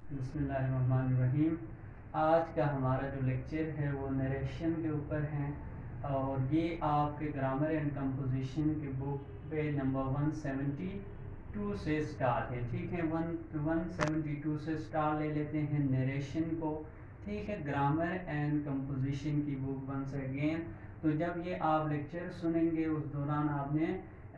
बिस्मिल्लाहिर्रहमानिर्रहीम। आज का हमारा जो लेक्चर है वो नरेशन के ऊपर है और ये आपके ग्रामर एंड कंपोजिशन की बुक पे नंबर 172 से स्टार्ट है। ठीक है, 172 से स्टार्ट ले लेते हैं नरेशन को। ठीक है, ग्रामर एंड कंपोजिशन की बुक वंस अगेन। तो जब ये आप लेक्चर सुनेंगे उस दौरान आपने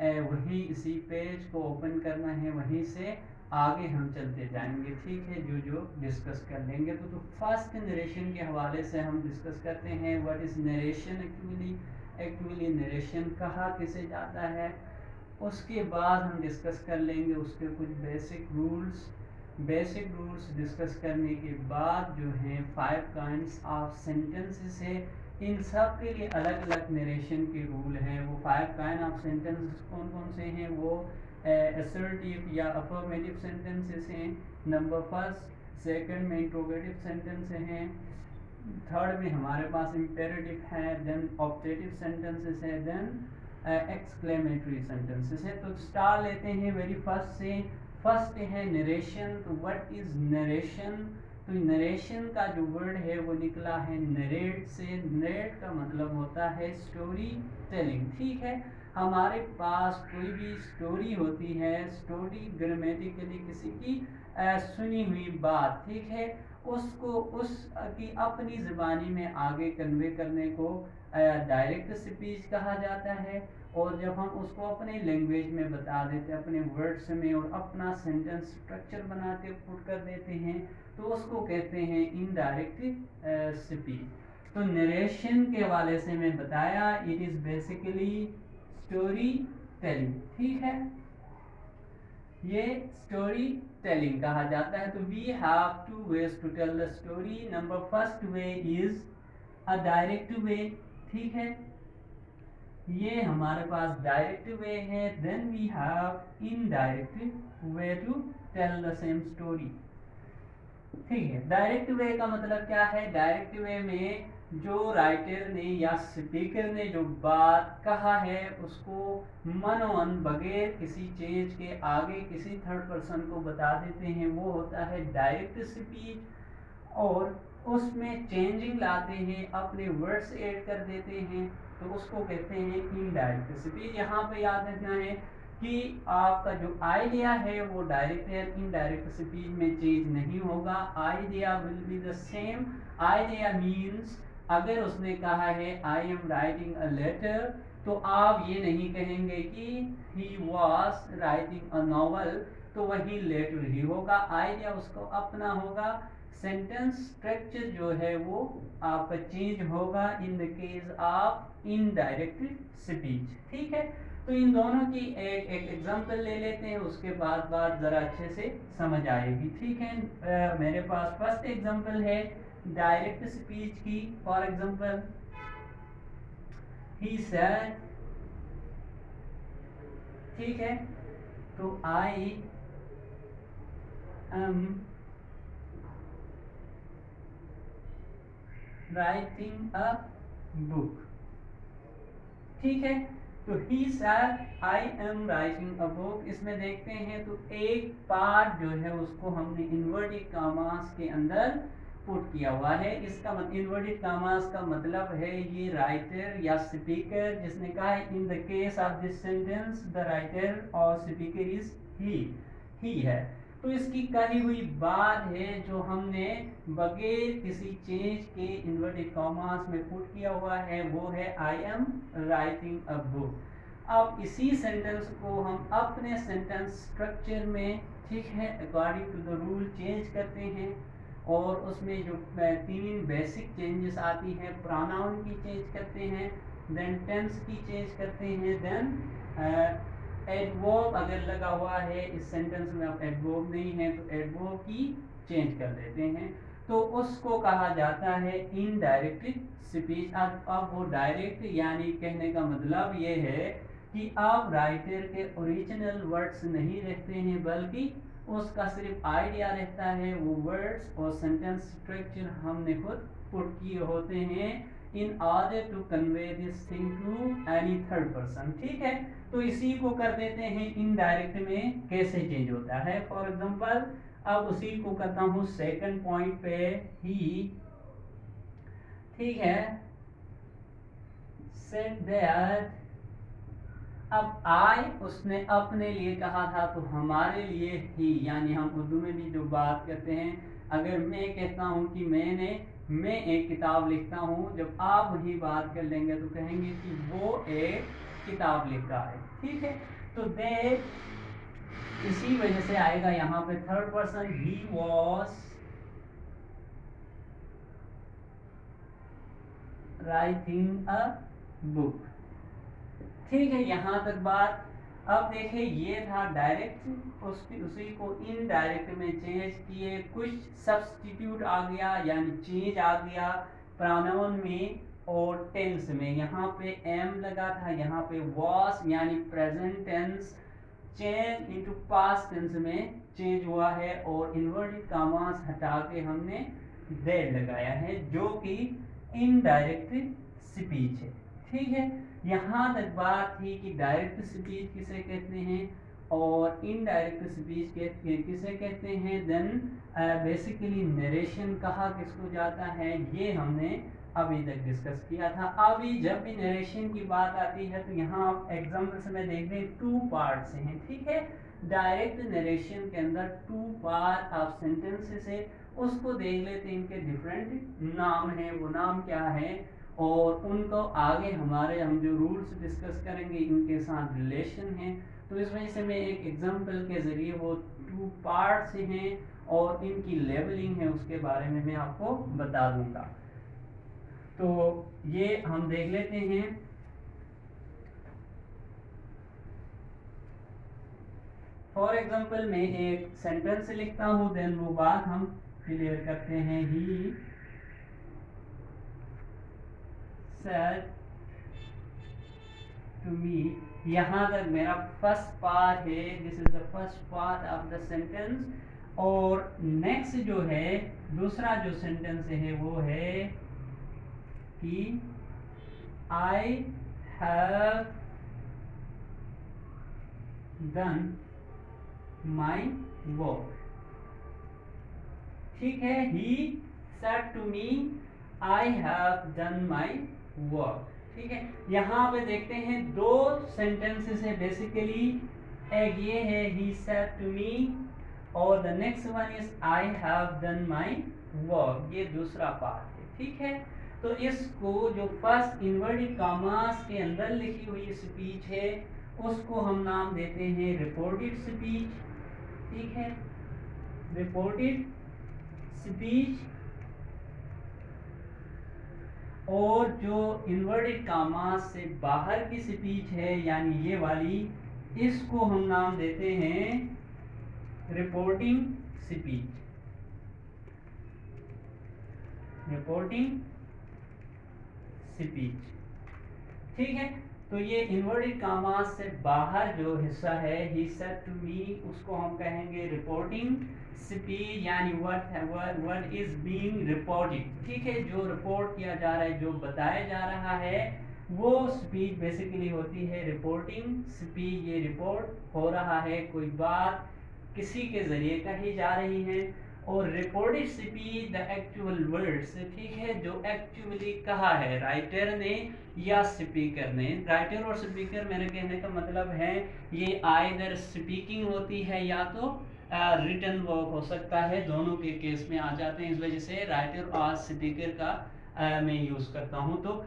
वहीं इसी पेज को ओपन करना है, वहीं से आगे हम चलते जाएंगे। ठीक है, जो जो डिस्कस कर लेंगे। तो फर्स्ट नरेशन के हवाले से हम डिस्कस करते हैं what is narration actually narration कहा किसे जाता है। उसके बाद हम डिस्कस कर लेंगे उसके कुछ बेसिक रूल्स डिस्कस करने के बाद जो हैं 5 काइंड्स ऑफ सेंटेंसेस है। इन सब के लिए अलग अलग नरेशन के रूल हैं। वो 5 काइंड ऑफ सेंटेंसेस कौन कौन से हैं? वो असर्टिव या अफर्मेटिव सेंटेंसेस हैं, नंबर फर्स्ट। सेकंड में इंट्रोगेटिव सेंटेंस हैं। थर्ड में हमारे पास इम्पेरेटिव है, देन ऑब्जेक्टिव सेंटेंसेस है, देन एक्सक्लेमेटरी सेंटेंसेस है। तो स्टार्ट लेते हैं वेरी फर्स्ट से। फर्स्ट है नरेशन। तो व्हाट इज नरेशन? तो नरेशन का जो वर्ड है वो निकला है नरेट से। नरेट का मतलब होता है स्टोरी टेलिंग। ठीक है, हमारे पास कोई भी स्टोरी होती है, स्टोरी ग्रामेटिकली किसी की सुनी हुई बात, ठीक है, उसको उसकी अपनी ज़बानी में आगे कन्वे करने को डायरेक्ट स्पीच कहा जाता है। और जब हम उसको अपने लैंग्वेज में बता देते हैं, अपने वर्ड्स में, और अपना सेंटेंस स्ट्रक्चर बना के पुट कर देते हैं, तो उसको कहते हैं इनडायरेक्ट स्पीच। तो नरेशन के हवाले से मैं बताया, it is basically story telling. ठीक है, ये स्टोरी टेलिंग कहा जाता है। तो we have two ways to tell the story. Number first way is a direct way. ठीक है, ये हमारे पास डायरेक्ट वे है। Then we have indirect way to tell the same story. ठीक है, डायरेक्ट वे का मतलब क्या है? डायरेक्ट वे में जो राइटर ने या स्पीकर ने जो बात कहा है उसको मनोमन बगैर किसी चीज के आगे किसी थर्ड पर्सन को बता देते हैं, वो होता है डायरेक्ट स्पीच। और उसमें चेंजिंग लाते हैं, अपने वर्ड्स ऐड कर देते हैं, तो उसको कहते हैं इनडायरेक्ट स्पीच। यहाँ पे याद रखना है कि आपका जो आइडिया है वो डायरेक्ट या इनडायरेक्ट स्पीच में चेंज नहीं होगा। Idea will be the same. Idea means अगर उसने कहा है I am writing a letter, तो आप ये नहीं कहेंगे कि he was writing a novel, तो वही लेटर ही होगा। आइडिया उसको अपना होगा। सेंटेंस स्ट्रक्चर जो है वो आपका चेंज होगा in the case of indirect speech. ठीक है, तो इन दोनों की एक एक एग्जांपल ले लेते हैं, उसके बाद बात ज़रा अच्छे से समझ आएगी। ठीक है, मेरे पास फर्स्ट एग्जांपल है डायरेक्ट स्पीच की। For example, he said. ठीक है, तो आई एम राइटिंग अ बुक। ठीक है, तो ही said I am writing a book. इसमें देखते हैं तो एक पार्ट जो है उसको हमने इन्वर्टेड कामास के अंदर पुट किया हुआ है। इसका इन्वर्टेड कामास का मतलब है ये राइटर या स्पीकर जिसने कहा है, in the case of this sentence the writer और स्पीकर इज ही है। तो इसकी कही हुई बात है जो हमने बगैर किसी चेंज के इन्वर्टेड कॉमास में पुट किया हुआ है, वो है I am writing a book. अब इसी सेंटेंस को हम अपने सेंटेंस स्ट्रक्चर में, ठीक है, according to the rule change करते हैं। और उसमें जो 3 बेसिक चेंजेस आती हैं, प्रोनाउन की चेंज करते हैं, देन टेंस की चेंज करते हैं, देन एडवर्ब अगर लगा हुआ है इस सेंटेंस में, अब एडवर्ब नहीं है तो एडवर्ब की चेंज कर देते हैं, तो उसको कहा जाता है इनडायरेक्ट स्पीच। अब वो डायरेक्ट यानी कहने का मतलब ये है कि आप राइटर के ओरिजिनल वर्ड्स नहीं रहते हैं, बल्कि उसका सिर्फ आइडिया रहता है। वो वर्ड्स और सेंटेंस स्ट्रक्चर हमने खुद पुट किए होते हैं in order to convey this thing to any third person. ठीक है, तो इसी को कर देते हैं इनडायरेक्ट में कैसे चेंज होता है। फॉर एग्जांपल, अब उसी को करता हूँ सेकंड पॉइंट पे ही, ठीक है, सेड दैट, अब आई उसने अपने लिए कहा था तो हमारे लिए ही, यानी हम उर्दू में भी जो बात करते हैं, अगर मैं कहता हूँ कि मैं एक किताब लिखता हूँ, जब आप वही बात कर लेंगे तो कहेंगे कि वो एक किताब लिखा है, ठीक है। तो दे इसी वजह से आएगा यहाँ पे third person, he was writing a book, ठीक है, यहाँ तक बात। अब देखिए ये था डायरेक्ट, उसी को इनडायरेक्ट में चेंज किए, कुछ सब्स्टिट्यूट आ गया यानी चेंज आ गया प्रोनाउन में और टेंस में। यहाँ पे एम लगा था, यहाँ पे वॉस यानी present tense change into past tense में चेंज हुआ है, और इन्वर्टेड कॉमास हटा के हमने दैट लगाया है, जो कि इनडायरेक्ट स्पीच है, ठीक है। यहाँ तक बात थी कि डायरेक्ट स्पीच किसे कहते हैं और इनडायरेक्ट स्पीच किसे कहते हैं। देन बेसिकली नरेशन कहा किसको जाता है, ये हमने अभी तक डिस्कस किया था। अभी जब भी नरेशन की बात आती है तो यहाँ आप एग्जाम्पल्स में देख रहे हैं 2 पार्ट से हैं, ठीक है। डायरेक्ट नरेशन के अंदर 2 पार्ट ऑफ सेंटेंसेस है, उसको देख लेते हैं, इनके डिफरेंट नाम हैं, वो नाम क्या है, और उनको आगे हम जो रूल्स डिस्कस करेंगे इनके साथ रिलेशन है। तो इस वजह से मैं एक एग्जांपल के ज़रिए वो 2 पार्ट से हैं और इनकी लेबलिंग है उसके बारे में मैं आपको बता दूंगा। तो ये हम देख लेते हैं। फॉर एग्जांपल मैं एक सेंटेंस लिखता हूँ, देन वो बात हम क्लियर करते हैं। ही said to me, यहाँ तक मेरा फर्स्ट पार्ट है, this is the first part of the sentence. और नेक्स्ट जो है दूसरा जो सेंटेंस है वो है कि I have done my work, ठीक है। He said to me I have done my work, ठीक है। यहाँ पे देखते हैं 2 सेंटेंसेस है बेसिकली, एक ये है ही सेड टू मी और the next one is I have done my work, ये दूसरा पार्ट है, ठीक है। तो इसको जो फर्स्ट इन्वर्टेड कॉमास के अंदर लिखी हुई स्पीच है उसको हम नाम देते हैं रिपोर्टेड स्पीच, ठीक है, रिपोर्टेड स्पीच। और जो इन्वर्टेड कॉमास से बाहर की स्पीच है यानी ये वाली, इसको हम नाम देते हैं रिपोर्टिंग स्पीच, रिपोर्टिंग स्पीच, ठीक है। तो ये इन्वर्टेड कॉमास से बाहर जो हिस्सा है ही सेड टू मी, उसको हम कहेंगे रिपोर्टिंग स्पीच, यानी व्हाट इज बीइंग रिपोर्टेड, ठीक है, जो रिपोर्ट किया जा रहा है, जो बताया जा रहा है, वो स्पीच बेसिकली होती है रिपोर्टिंग स्पीच। ये रिपोर्ट हो रहा है, कोई बात किसी के जरिए कही जा रही है। और reported speech the actual words, ठीक है, जो एक्चुअली कहा है राइटर ने या स्पीकर ने। राइटर और स्पीकर मेरे कहने का मतलब है ये आइदर स्पीकिंग होती है या तो रिटन वर्क हो सकता है, दोनों के केस में आ जाते हैं। इस वजह से राइटर और स्पीकर का मैं यूज़ करता हूँ। तो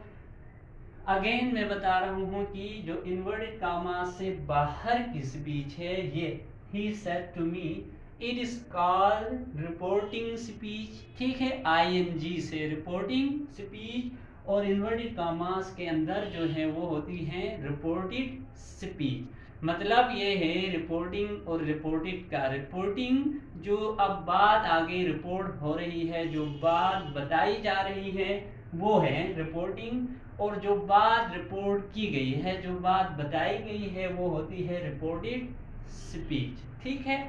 अगेन मैं बता रहा हूँ कि जो इन्वर्टेड कॉमा से बाहर की स्पीच है ये he said to me, it is called reporting speech, ठीक है, आईएनजी से रिपोर्टिंग स्पीच। और इन्वर्टेड कॉमास के अंदर जो है वो होती है रिपोर्टेड स्पीच। मतलब ये है रिपोर्टिंग और रिपोर्टेड का। रिपोर्टिंग जो अब बात आगे रिपोर्ट हो रही है, जो बात बताई जा रही है वो है रिपोर्टिंग, और जो बात रिपोर्ट की गई है, जो बात बताई गई है वो होती है रिपोर्टेड स्पीच, ठीक है।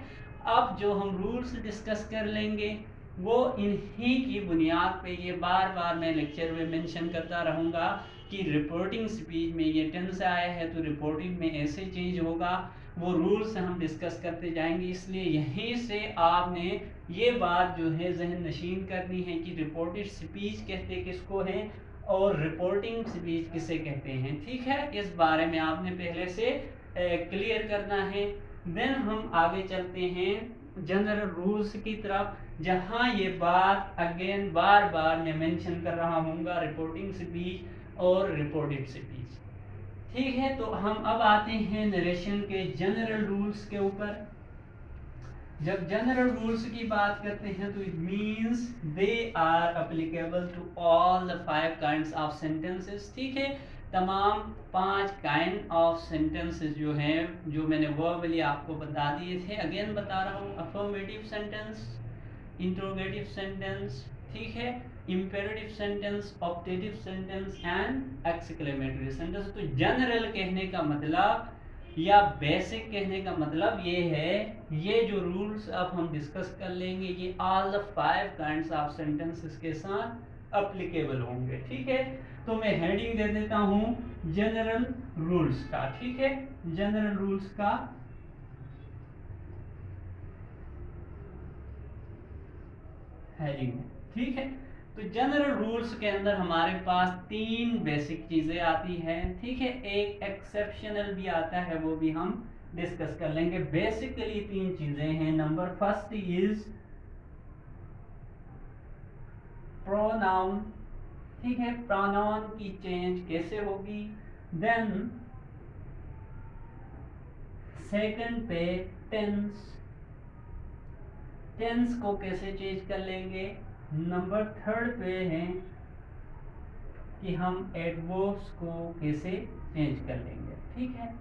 अब जो हम रूल्स डिस्कस कर लेंगे वो इन्हीं की बुनियाद पे, ये बार बार मैं लेक्चर में मेंशन करता रहूँगा कि रिपोर्टिंग स्पीच में ये टेंस आया है तो रिपोर्टिंग में ऐसे चेंज होगा, वो रूल्स हम डिस्कस करते जाएंगे। इसलिए यहीं से आपने ये बात जो है जहन नशीन करनी है कि रिपोर्टेड स्पीच कहते किसको हैं और रिपोर्टिंग स्पीच किसे कहते हैं। ठीक है, इस बारे में आपने पहले से क्लियर करना है। देन हम आगे चलते हैं जनरल रूल्स की तरफ, जहाँ ये बात अगेन बार बार मैं मेंशन कर रहा हूँगा, रिपोर्टिंग स्पीच और रिपोर्टेड स्पीच। ठीक है, तो हम अब आते हैं नरेशन के जनरल रूल्स के ऊपर। जब जनरल रूल्स की बात करते हैं तो it means they are applicable to all the 5 kinds of sentences. ठीक है, तमाम 5 काइंड ऑफ सेंटेंसेस जो हैं, जो मैंने वर्बली आपको बता दिए थे, अगेन बता रहा हूँ। अफर्मेटिव सेंटेंस, इंट्रोगेटिव सेंटेंस, ठीक है, imperative sentence, optative sentence and exclamatory sentence. तो जनरल कहने का मतलब या बेसिक कहने का मतलब ये है, ये जो रूल्स अब हम डिस्कस कर लेंगे ये all the 5 kinds of sentences के साथ एप्लीकेबल होंगे। ठीक है, तो मैं हेडिंग दे देता हूं जनरल रूल्स का। ठीक है, जनरल रूल्स का हेडिंग। ठीक है, तो जनरल रूल्स के अंदर हमारे पास 3 बेसिक चीजें आती हैं। ठीक है, एक एक्सेप्शनल भी आता है, वो भी हम डिस्कस कर लेंगे। बेसिकली 3 चीजें हैं। Number first is pronoun. ठीक है, प्रोनाउन की चेंज कैसे होगी। देन सेकंड पे टेंस, टेंस को कैसे चेंज कर लेंगे। नंबर थर्ड पे है कि हम एडवर्ब्स को कैसे चेंज कर लेंगे। ठीक है,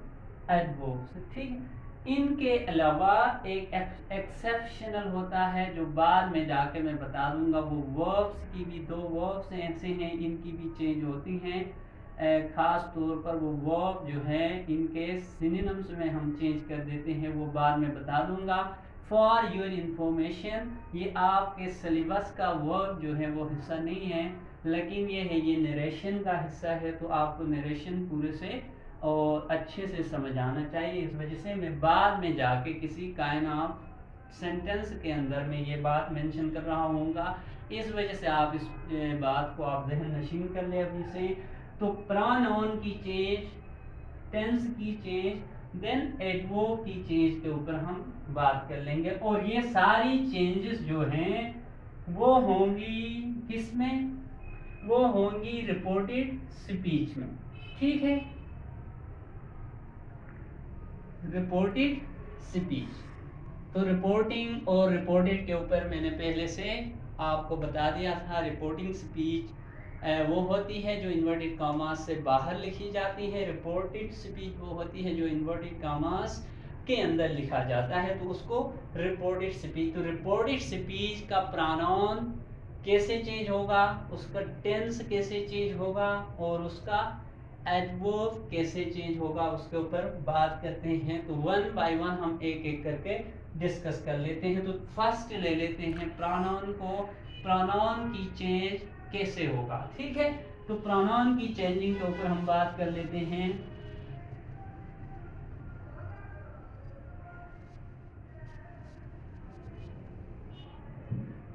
एडवर्ब्स। ठीक है, इनके अलावा एक एक्सेप्शनल होता है जो बाद में जाके मैं बता दूंगा। वो वर्ब्स की भी 2 वर्ब्स ऐसे हैं, इनकी भी चेंज होती हैं। खास तौर पर वो वर्ब जो है इनके सिनोनिम्स में हम चेंज कर देते हैं, वो बाद में बता दूंगा। फॉर योर इंफॉर्मेशन, ये आपके सिलेबस का वर्ब जो है वो हिस्सा नहीं है, लेकिन ये है, ये नरेशन का हिस्सा है, तो आपको नरेशन पूरे से और अच्छे से समझ आना चाहिए। इस वजह से मैं बाद में जाके किसी काइंड ऑफ सेंटेंस के अंदर में ये बात मेंशन कर रहा हूँगा। इस वजह से आप इस बात को आप जहन नशीन कर ले अभी से। तो प्रोनाउन की चेंज, टेंस की चेंज, देन एडवर्ब की चेंज के ऊपर हम बात कर लेंगे। और ये सारी चेंजेस जो हैं वो होंगी किसमें, वो होंगी रिपोर्टेड स्पीच में। ठीक है, रिपोर्टेड स्पीच। तो रिपोर्टिंग और रिपोर्टेड के ऊपर मैंने पहले से आपको बता दिया था। रिपोर्टिंग स्पीच वो होती है जो इन्वर्टेड कॉमास से बाहर लिखी जाती है। रिपोर्टेड स्पीच वो होती है जो इन्वर्टेड कॉमास के अंदर लिखा जाता है, तो उसको रिपोर्टेड स्पीच। तो रिपोर्टेड स्पीच का प्रोनाउन कैसे चेंज होगा, उसका टेंस कैसे चेंज होगा और उसका एडवर्ब कैसे चेंज होगा, उसके ऊपर बात करते हैं। तो 1 बाय 1 हम एक एक करके डिस्कस कर लेते हैं। तो फर्स्ट ले लेते हैं प्रोनाउन को। प्रोनाउन की चेंज कैसे होगा। ठीक है, तो प्रोनाउन की चेंजिंग के ऊपर हम बात कर लेते हैं।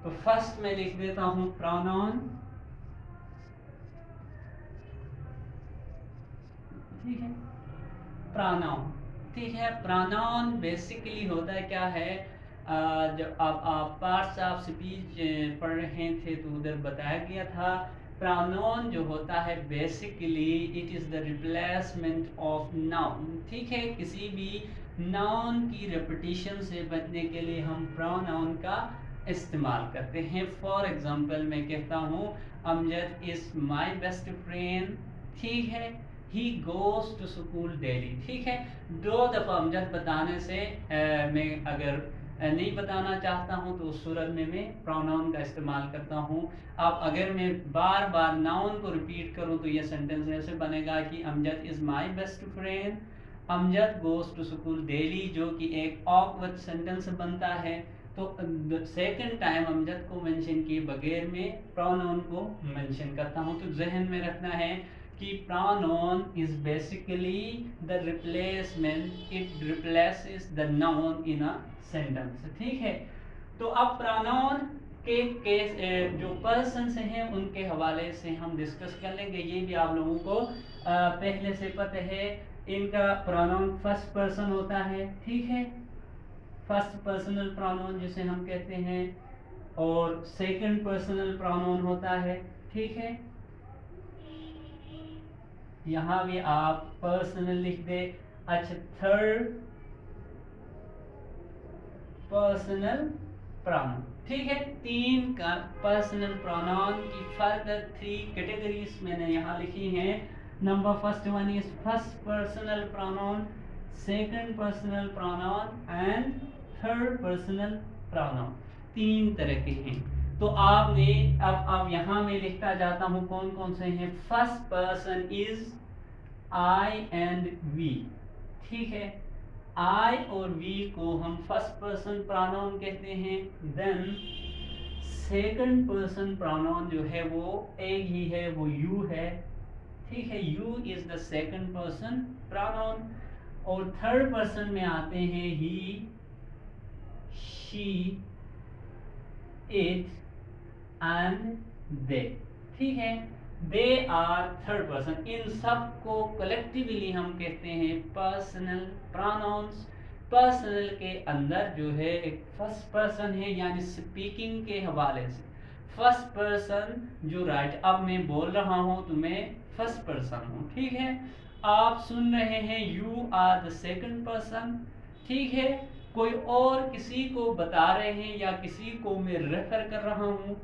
तो फर्स्ट मैं लिख देता हूं प्रोनाउन। ठीक है, प्रोनाउन। ठीक है, प्रोनाउन बेसिकली होता है क्या है, जब आप पार्ट्स ऑफ स्पीच पढ़ रहे थे तो उधर बताया गया था। प्रोनाउन जो होता है basically it is the replacement of noun. ठीक है, किसी भी नाउन की रेपिटेशन से बचने के लिए हम प्रोनाउन का इस्तेमाल करते हैं। फॉर एग्जांपल मैं कहता हूँ Amjad is my best friend. ठीक है, he goes to school daily. ठीक है, 2 दफ़ा अमजद बताने से मैं अगर नहीं बताना चाहता हूँ तो उस सूरत में मैं प्रोनाउन का इस्तेमाल करता हूँ। अब अगर मैं बार बार नाउन को रिपीट करूँ तो यह सेंटेंस ऐसे बनेगा कि Amjad is my best friend, Amjad goes to school daily, जो कि एक ऑकवर्ड सेंटेंस बनता है। तो सेकंड टाइम अमजद को मेंशन किए बगैर में प्रोनाउन को मेंशन करता हूँ। तो जहन में रखना है कि pronoun is basically the replacement, it replaces the noun in a sentence। ठीक है, तो अब pronoun के केस जो पर्सन से हैं उनके हवाले से हम डिस्कस कर लेंगे। ये भी आप लोगों को पहले से पता है, इनका प्रोनाउन फर्स्ट पर्सन होता है। ठीक है, फर्स्ट पर्सनल प्रोनाउन जिसे हम कहते हैं, और सेकंड पर्सनल प्रोनाउन होता है। ठीक है, यहां भी आप पर्सनल लिख दे। अच्छा, थर्ड पर्सनल प्रोनाउन। ठीक है, तीन का पर्सनल प्रोनाउन की फर्दर 3 कैटेगरीज मैंने यहाँ लिखी हैं। Number first one is first personal pronoun, second personal pronoun and third personal pronoun. 3 तरह के हैं। तो आपने अब यहाँ मैं लिखता जाता हूँ कौन कौन से हैं। First person is I and we. ठीक है, आई और वी को हम फर्स्ट पर्सन प्रोनाउन कहते हैं। देन सेकंड पर्सन प्रोनाउन जो है वो एक ही है, वो यू है। ठीक है, you is the second person pronoun. और थर्ड पर्सन में आते हैं ही, शी, इट एंड दे। ठीक है, दे आर थर्ड पर्सन। इन सब को कलेक्टिवली हम कहते हैं पर्सनल प्रोनाउंस। पर्सनल के अंदर जो है एक फर्स्ट पर्सन है, यानी स्पीकिंग के हवाले से फर्स्ट पर्सन जो राइट, अब मैं बोल रहा हूं तो मैं फर्स्ट पर्सन हूं। ठीक है, आप सुन रहे हैं, you are the second person. ठीक है, कोई और किसी को बता रहे हैं या किसी को मैं रेफर कर रहा हूं।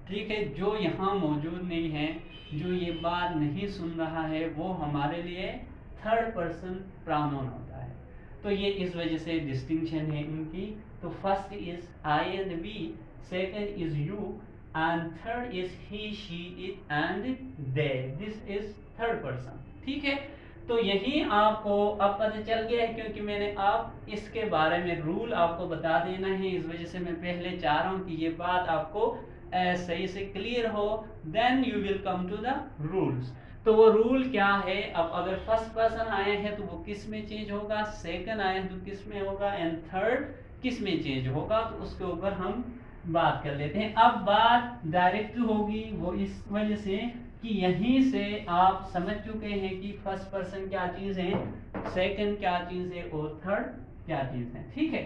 ठीक है, जो यहाँ मौजूद नहीं है, जो ये बात नहीं सुन रहा है, वो हमारे लिए थर्ड पर्सन प्रोनाउन होता है। तो ये इस वजह से डिस्टिंक्शन है इनकी। तो first is I and we, second is you and third is he, she, it and they. This is third person. ठीक है, तो यही आपको अब पता चल गया है, क्योंकि मैंने अब इसके बारे में रूल आपको बता देना है। इस वजह से मैं पहले चाह रहा हूँ कि ये बात आपको सही से क्लियर हो। Then you will come to the rules. तो वो रूल क्या है, अब अगर फर्स्ट पर्सन आए हैं तो वो किस में चेंज होगा, सेकंड आए हैं तो किस में होगा, एंड थर्ड किस में चेंज होगा, तो उसके ऊपर हम बात कर लेते हैं। अब बात डायरेक्ट होगी, वो इस वजह से कि यहीं से आप समझ चुके हैं कि फर्स्ट पर्सन क्या चीज है, सेकंड क्या चीज है और थर्ड क्या चीज है। ठीक है,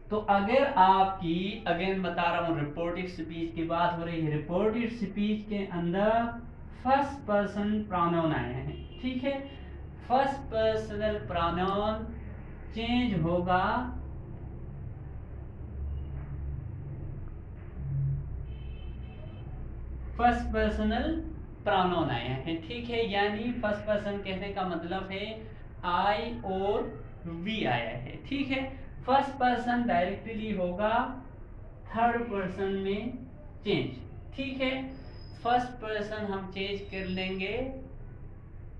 तो अगर आपकी अगेन बता रहा हूं, रिपोर्टेड स्पीच की बात हो रही है। रिपोर्टेड स्पीच के अंदर फर्स्ट पर्सन प्रोनाउन आए हैं। ठीक है, फर्स्ट पर्सनल प्रोनाउन चेंज होगा फर्स्ट पर्सनल प्रोनाउन आए हैं। ठीक है, यानी फर्स्ट पर्सन कहने का मतलब है आई और वी आया है। ठीक है, फर्स्ट पर्सन डायरेक्टली होगा थर्ड पर्सन में चेंज। ठीक है, फर्स्ट पर्सन हम चेंज कर लेंगे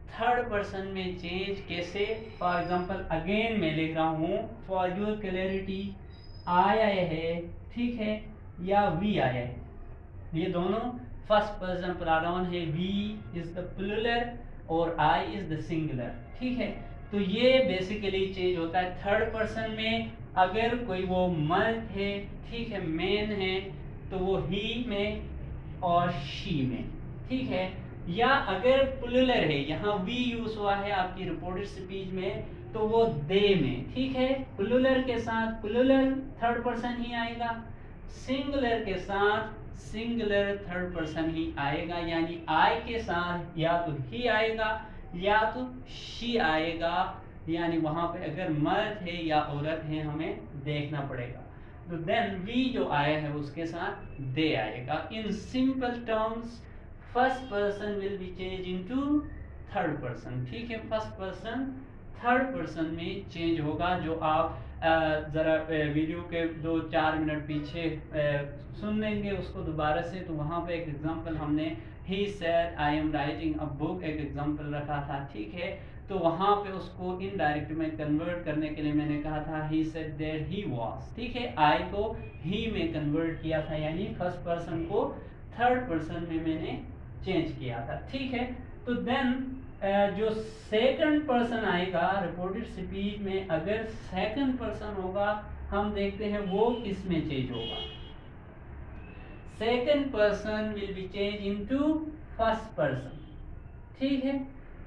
थर्ड पर्सन में चेंज कैसे। फॉर एग्जांपल अगेन मैं लिख रहा हूं फॉर योर क्लैरिटी, आई आया है, ठीक है, या वी आया है। ये दोनों फर्स्ट पर्सन प्रोनाउन है। वी इज द प्लूरल और आई इज द सिंगुलर। ठीक है, तो ये बेसिकली चेंज होता है थर्ड पर्सन में। अगर कोई वो मर्द है, ठीक है, मेन है, तो वो ही में और शी में। ठीक है, या अगर प्लूरल है, यहाँ वी यूज हुआ है आपकी रिपोर्टेड स्पीच में, तो वो दे में। ठीक है, प्लूरल के साथ प्लूरल थर्ड पर्सन ही आएगा, सिंगुलर के साथ सिंगुलर थर्ड पर्सन ही आएगा। यानी आई के साथ या तो ही आएगा या तो शी आएगा। यानी वहां पे अगर मर्द है या औरत है हमें देखना पड़ेगा। तो देन वी जो आया है उसके साथ दे आएगा। इन simple terms first person will be change into third person. ठीक है, फर्स्ट पर्सन थर्ड पर्सन में चेंज होगा। जो आप ज़रा वीडियो के 2-4 मिनट पीछे सुन लेंगे उसको दोबारा से, तो वहाँ पे एक एग्जांपल हमने ही said I am writing a book, एक एग्जांपल रखा था। ठीक है, तो वहाँ पे उसको इनडायरेक्ट में कन्वर्ट करने के लिए मैंने कहा था ही सेड दैट ही वाज। ठीक है, आई को ही में कन्वर्ट किया था, यानी फर्स्ट पर्सन को थर्ड पर्सन में मैंने चेंज किया था। ठीक है, तो देन जो सेकंड पर्सन आएगा रिपोर्टेड स्पीच में, अगर सेकंड पर्सन होगा हम देखते हैं वो किस में चेंज होगा। Second person will be change into first person, ठीक है।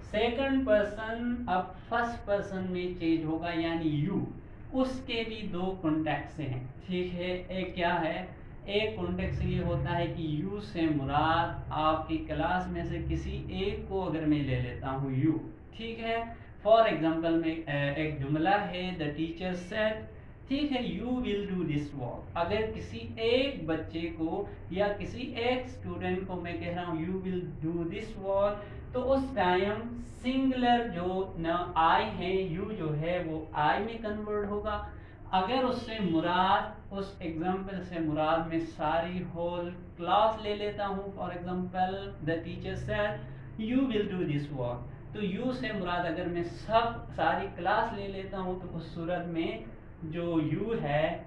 सेकंड पर्सन अब फर्स्ट पर्सन में चेंज होगा, यानी यू। उसके भी दो कॉन्टेक्ट हैं, ठीक है। एक क्या है, एक कॉन्टेक्ट ये होता है कि यू से मुराद आपकी क्लास में से किसी एक को अगर मैं ले लेता हूँ यू, ठीक है। फॉर एग्जांपल में एक जुमला है द टीचर सेड, ठीक है, you will do this work. अगर किसी एक बच्चे को या किसी एक स्टूडेंट को मैं कह रहा हूँ you will do this work, तो उस टाइम सिंगुलर जो न आई है, यू जो है वो आई में कन्वर्ट होगा। अगर उससे मुराद, उस एग्जाम्पल से मुराद में सारी होल क्लास ले लेता हूँ, for example the teacher said you will do this work, तो यू से मुराद अगर मैं सब सारी क्लास ले लेता हूँ तो उस सूरत में जो यू है,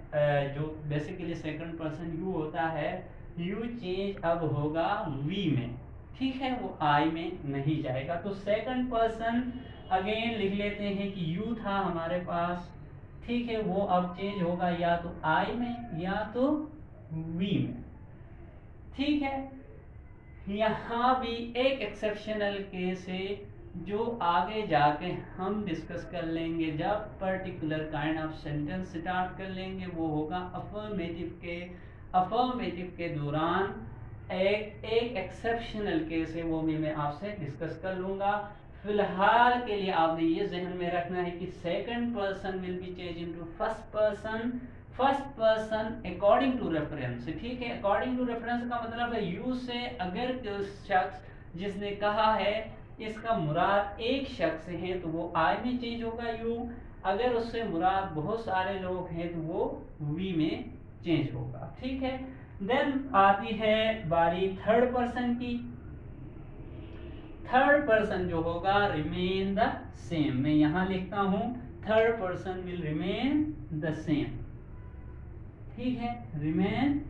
जो बेसिकली सेकंड पर्सन यू होता है, यू चेंज अब होगा वी में, ठीक है, वो आई में नहीं जाएगा। तो सेकंड पर्सन अगेन लिख लेते हैं कि यू था हमारे पास, ठीक है, वो अब चेंज होगा या तो आई में या तो वी में, ठीक है। यहाँ भी एक एक्सेप्शनल केस है जो आगे जाके हम डिस्कस कर लेंगे जब particular kind of sentence start कर लेंगे, वो होगा अफर्मेटिव के दौरान एक एक्सेप्शनल केस है, वो भी मैं आपसे डिस्कस कर लूँगा। फिलहाल के लिए आपने ये जहन में रखना है कि second person will be change into first person according to reference, ठीक है। अकॉर्डिंग टू रेफरेंस का मतलब है यू से अगर कोई शख्स जिसने कहा है इसका मुराद एक शख्स है तो वो आई में चेंज होगा यू, अगर उससे मुराद बहुत सारे लोग हैं तो वो वी में चेंज होगा, ठीक है। देन आती है बारी थर्ड पर्सन की। थर्ड पर्सन जो होगा रिमेन द सेम, मैं यहां लिखता हूं third person will remain the same, ठीक है, रिमेन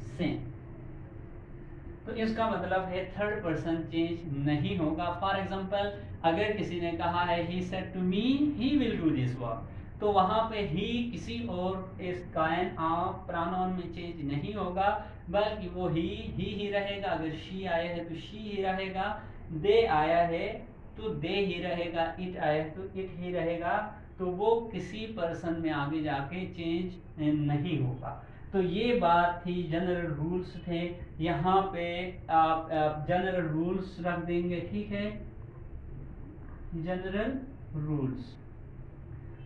सेम। तो इसका मतलब है थर्ड पर्सन चेंज नहीं होगा। फॉर एग्जांपल अगर किसी ने कहा है he said to me he will do this work, तो वहां पे ही किसी और इस काइन ऑफ प्रोनाउन में चेंज नहीं होगा, बल्कि वो ही रहेगा। अगर शी आया है तो शी ही रहेगा, दे आया है तो दे ही रहेगा, इट आया है तो इट ही रहेगा, तो वो किसी पर्सन में आगे जाके चेंज नहीं होगा। तो ये बात थी, जनरल रूल्स थे, यहाँ पे आप जनरल रूल्स रख देंगे, ठीक है, जनरल रूल्स।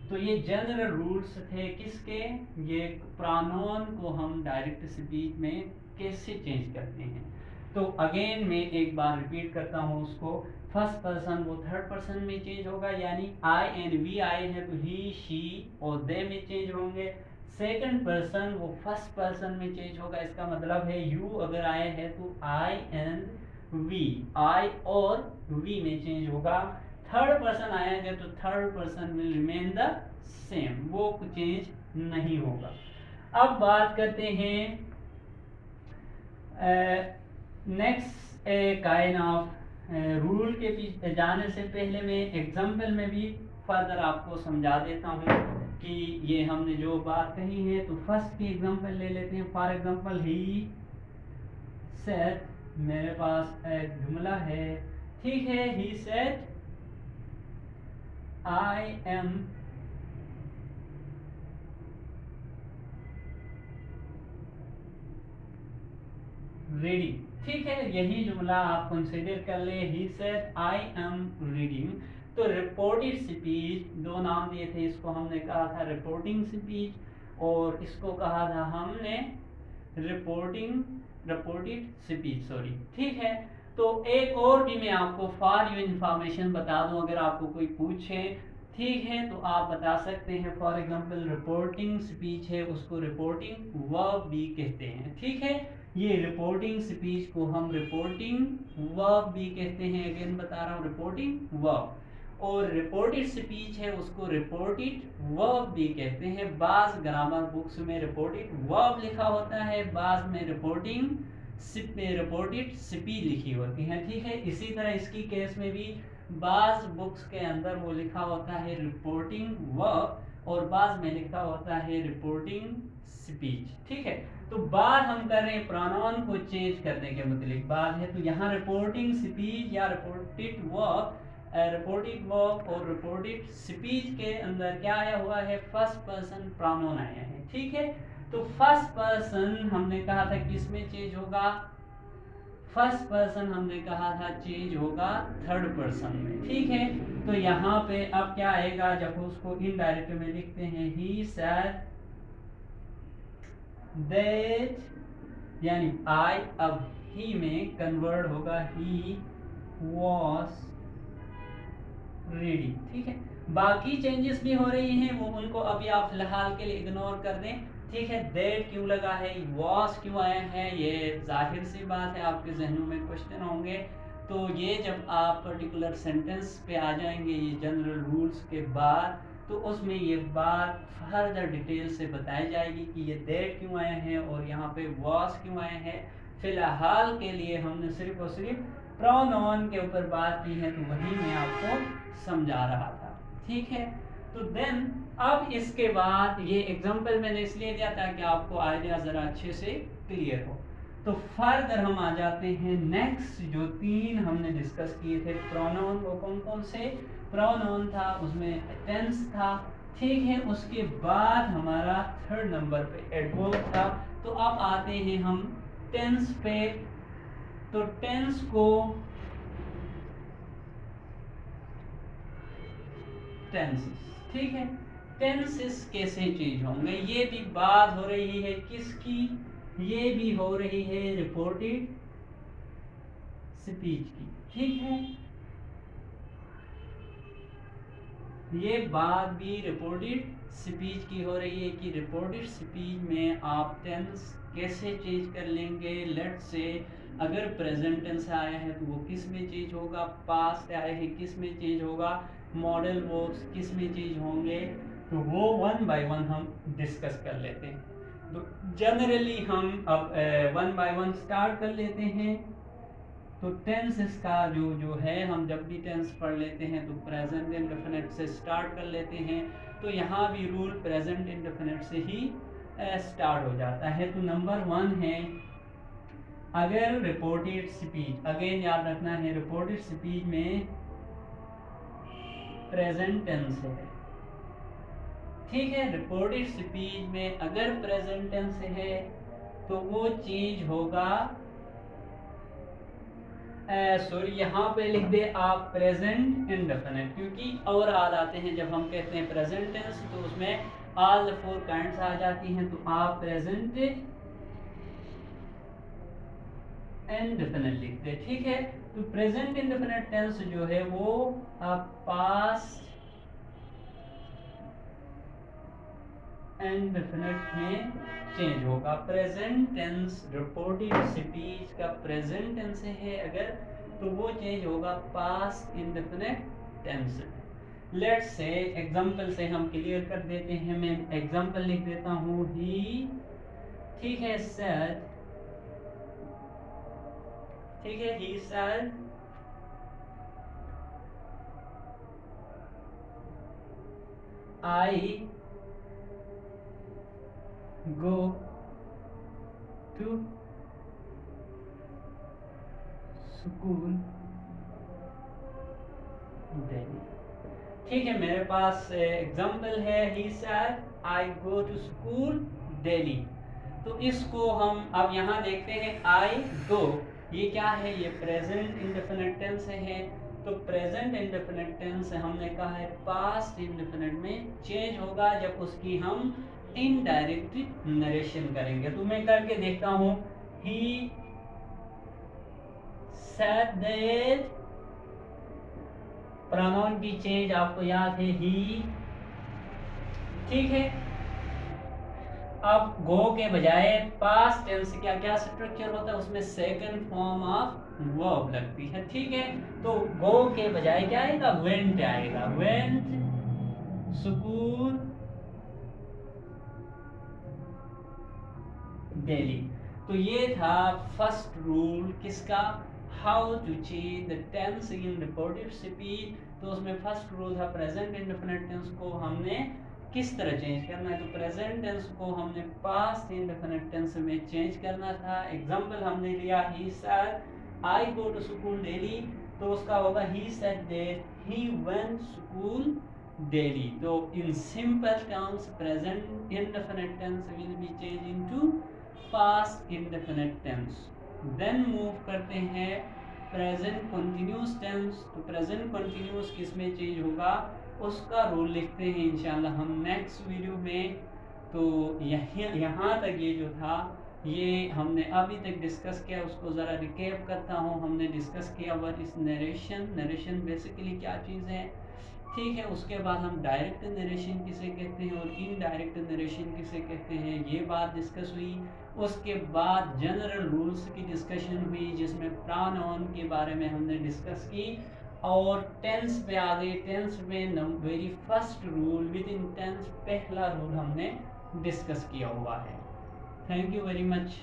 तो ये जनरल रूल्स थे किसके, ये प्रोनाउन को हम डायरेक्ट स्पीच में कैसे चेंज करते हैं। तो अगेन मैं एक बार रिपीट करता हूँ उसको। फर्स्ट पर्सन वो थर्ड पर्सन में चेंज होगा, यानी आई एंड वी आए हैं तो ही शी और दे में चेंज होंगे। सेकंड पर्सन वो फर्स्ट पर्सन में चेंज होगा, इसका मतलब है यू अगर आए हैं तो आई एंड वी, आई और वी में चेंज होगा। थर्ड पर्सन आएगा तो third person will remain the same, वो चेंज नहीं होगा। अब बात करते हैं नेक्स्ट काइंड ऑफ रूल के पीछे जाने से पहले मैं एग्जाम्पल में भी फर्दर आपको समझा देता हूँ कि ये हमने जो बात कही है। तो फर्स्ट की एग्जाम्पल ले लेते हैं। फॉर एग्जाम्पल ही सेड, मेरे पास एक जुमला है, ठीक है, he said I am reading, ठीक है, यही जुमला आप कंसीडर कर ले। He said I am reading। तो रिपोर्टेड स्पीच, दो नाम दिए थे, इसको हमने कहा था रिपोर्टिंग स्पीच और इसको कहा था हमने रिपोर्टेड स्पीच, सॉरी, ठीक है। तो एक और भी मैं आपको फॉर यू इंफॉर्मेशन बता दूं, अगर आपको कोई पूछे, ठीक है, तो आप बता सकते हैं। फॉर एग्जांपल रिपोर्टिंग स्पीच है, उसको रिपोर्टिंग वर्ब भी कहते हैं, ठीक है। ये रिपोर्टिंग स्पीच को हम रिपोर्टिंग वर्ब भी कहते हैं, अगेन बता रहा हूँ, रिपोर्टिंग वर्ब। और रिपोर्टेड स्पीच है उसको रिपोर्टेड वर्ब भी कहते हैं। बाज ग्रामर बुक्स में रिपोर्टेड वर्ब लिखा होता है, बाज में रिपोर्टिंग रिपोर्टेड स्पीच लिखी होती है, ठीक है। इसी तरह इसकी केस में भी बाज बुक्स के अंदर वो लिखा होता है रिपोर्टिंग वर्क और बाज में लिखा होता है रिपोर्टिंग स्पीच, ठीक है। तो बात हम कर रहे हैं प्रोनाउन को चेंज करने के मतलब बात है, तो यहाँ रिपोर्टिंग स्पीच या रिपोर्टेड वर्क और रिपोर्टेड स्पीच के अंदर क्या आया हुआ है, फर्स्ट पर्सन प्रोनाउन आया है, ठीक है। तो फर्स्ट पर्सन हमने कहा था किसमें चेंज होगा, फर्स्ट पर्सन हमने कहा था चेंज होगा थर्ड पर्सन में, ठीक है। तो यहाँ पे अब क्या आएगा, जब उसको इनडायरेक्ट में लिखते हैं ही सेड दैट, यानी आई अब ही में कन्वर्ट होगा ही वॉज रीडिंग, ठीक है। बाकी चेंजेस भी हो रही हैं, वो उनको अभी आप फिलहाल के लिए इग्नोर कर दें, ठीक है। दैट क्यों लगा है, वॉज क्यों आया है, ये जाहिर सी बात है आपके जहनों में क्वेश्चन होंगे। तो ये जब आप पर्टिकुलर सेंटेंस पे आ जाएंगे ये जनरल रूल्स के बाद, तो उसमें ये बात फर्दर डिटेल से बताई जाएगी कि ये दैट क्यों आए हैं और यहाँ पे वॉज क्यों आए हैं। फिलहाल के लिए हमने सिर्फ और सिर्फ प्रोनाउन के ऊपर बात की है, तो वही मैं आपको समझा रहा था, ठीक है। तो देन अब इसके बाद ये एग्जांपल मैंने इसलिए दिया ताकि आपको आइडिया ज़रा अच्छे से क्लियर हो। तो फर्दर हम आ जाते हैं नेक्स्ट, जो तीन हमने डिस्कस किए थे प्रोनाउन, वो कौन कौन से प्रोनाउन था, उसमें टेंस था, ठीक है। उसके बाद हमारा थर्ड नंबर पे एडवर्ब था। तो अब आते हैं हम टेंस पे। तो टेंस को टेंसेस, ठीक है। टेंसेस कैसे चेंज होंगे, ये भी बात हो रही है किसकी, ये भी हो रही है रिपोर्टेड स्पीच की, ठीक है। ये बात भी रिपोर्टेड स्पीच की हो रही है कि रिपोर्टेड स्पीच में आप टेंस कैसे चेंज कर लेंगे। लेट्स से अगर प्रेजेंट टेंस आया है तो वो किस में चेंज होगा, पास्ट आया है किस में चेंज होगा, मॉडल वर्ब्स किस में चेंज होंगे, तो वो वन बाय वन हम डिस्कस कर लेते हैं। तो जनरली हम अब वन बाय वन स्टार्ट कर लेते हैं। तो टेंस इसका जो है, हम जब भी टेंस पढ़ लेते हैं तो प्रेजेंट इंडेफिनिट से स्टार्ट कर लेते हैं। तो यहाँ भी रूल प्रेजेंट इंडेफिनिट से ही स्टार्ट हो जाता है। तो नंबर वन है, अगर रिपोर्टेड स्पीच, अगेन याद रखना है रिपोर्टेड स्पीच में प्रेजेंट टेंस है, ठीक है। रिपोर्टेड स्पीच में अगर प्रेजेंट टेंस है तो वो चेंज होगा, सॉरी यहाँ पे लिख दे आप प्रेजेंट इंडेफिनिट, क्योंकि और आल आते हैं जब हम कहते हैं प्रेजेंट टेंस तो उसमें ऑल फोर काइंड्स आ जाती हैं। तो आप प्रेजेंट इंडेफिनिट लिख दे, ठीक है। तो प्रेजेंट इंडेफिनिट टेंस जो है वो आप पास्ट इंडेफिनिट में चेंज होगा। प्रेजेंट टेंस रिपोर्टेड स्पीच का प्रेजेंट टेंस है अगर, तो वो चेंज होगा पास्ट इंडेफिनिट टेंस में। लेट्स से एग्जांपल से हम क्लियर कर देते हैं, मैं एग्जांपल लिख देता हूँ ही, ठीक है, सेड, ठीक है, he said I go to school Delhi, ठीक है। मेरे पास एग्जाम्पल है he said I go to school Delhi. तो इसको हम अब यहाँ देखते हैं आई गो, ये क्या है, ये प्रेजेंट इंडेफिनिट टेंस है। तो प्रेजेंट इंडेफिनिट टेंस हमने कहा है पास्ट इंडेफिनिट में चेंज होगा जब उसकी हम इनडायरेक्ट नरेशन करेंगे। तो मैं करके देखता हूँ, ही सेड दैट, प्रोनाउन की चेंज आपको याद है ही, ठीक है। अब गो के बजाय पास्ट टेंस क्या क्या स्ट्रक्चर होता है, उसमें सेकंड फॉर्म ऑफ वर्ब लगती है, ठीक है। तो गो के बजाय क्या आएगा, वेंट आएगा, वेंट स्कूल दिल्ली। तो ये था फर्स्ट रूल किसका, how to change the tense in reported speech. तो उसमें फर्स्ट रूल था प्रेजेंट इंडेफिनिट टेंस को हमने किस तरह चेंज करना है। तो प्रेजेंट टेंस को हमने पास्ट इंडेफिनिट टेंस में चेंज करना था। एग्जांपल हमने लिया he said I go to school daily, तो उसका होगा he said that he went school daily. तो in simple terms present indefinite tense will be change into past indefinite tense. Then move करते हैं प्रेजेंट कंटिन्यूस टेंस। तो present continuous किस में change होगा उसका रूल लिखते हैं इंशाल्लाह हम नेक्स्ट वीडियो में। तो यहाँ तक ये जो था ये हमने अभी तक डिस्कस किया, उसको ज़रा रिकैप करता हूँ। हमने डिस्कस किया what is narration, narration basically क्या चीज़ है, ठीक है। उसके बाद हम डायरेक्ट नरेशन किसे कहते हैं और इनडायरेक्ट नरेशन किसे कहते हैं, ये बात डिस्कस हुई। उसके बाद जनरल रूल्स की डिस्कशन हुई जिसमें प्रोनाउन के बारे में हमने डिस्कस की। और टेंस पे आ गए। टेंस में very first rule within tense पहला रूल हमने डिस्कस किया हुआ है। Thank you very much.